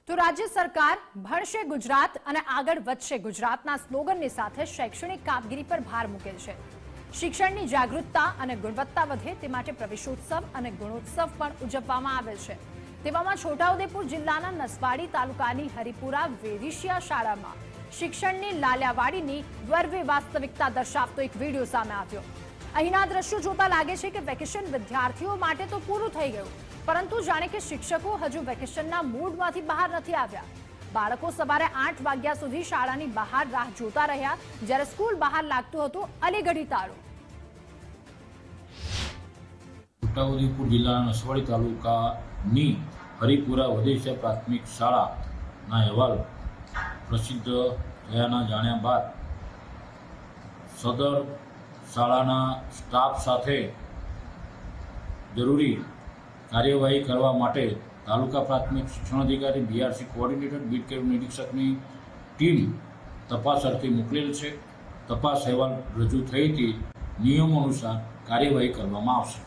તો રાજ્ય સરકાર ભણશે ગુજરાત અને આગળ વધશે ગુજરાતના સ્લોગનની સાથે શૈક્ષણિક કામગીરી પર ભાર મૂકે છે। શિક્ષણની જાગૃતતા અને ગુણવત્તા વધે તે માટે પ્રવેશોત્સવ અને ગુણોત્સવ પણ ઉજવવામાં આવે છે। તેવામાં છોટાઉદેપુર જિલ્લાના નસવાડી તાલુકાની હરિપુરા વેદિશિયા શાળામાં શિક્ષણની લાલિયાવાડીની ગર્વે વાસ્તવિકતા દર્શાવતો એક વિડીયો સામે આવ્યો। અહીંના દ્રશ્યો જોતા લાગે છે કે વેકેશન વિદ્યાર્થીઓ માટે તો પૂરું થઈ ગયું, પરંતુ જાણે કે શિક્ષકો હજુ વેકેશનના મૂડમાંથી બહાર નથી આવ્યા। બાળકો સવારે 8 વાગ્યા સુધી શાળાની બહાર રાહ જોતા રહ્યા, જ્યારે સ્કૂલ બહાર લાગતું હતું અલીગઢી તાળું। છોટાઉદેપુર જિલ્લાના નસવાડી તાલુકાની હરિપુરા વેદિશિયા પ્રાથમિક શાળાના અહેવાલ પ્રસિદ્ધ થયાના જાણ્યા બાદ સદર શાળાના સ્ટાફ સાથે જરૂરી કાર્યવાહી કરવા માટે તાલુકા પ્રાથમિક શિક્ષણાધિકારી બીઆરસી કોઓર્ડિનેટર બીટ કેબ નિરીક્ષકની ટીમ તપાસ અર્થે મોકલેલ છે। તપાસ અહેવાલ રજૂ થઈથી નિયમો અનુસાર કાર્યવાહી કરવામાં આવશે।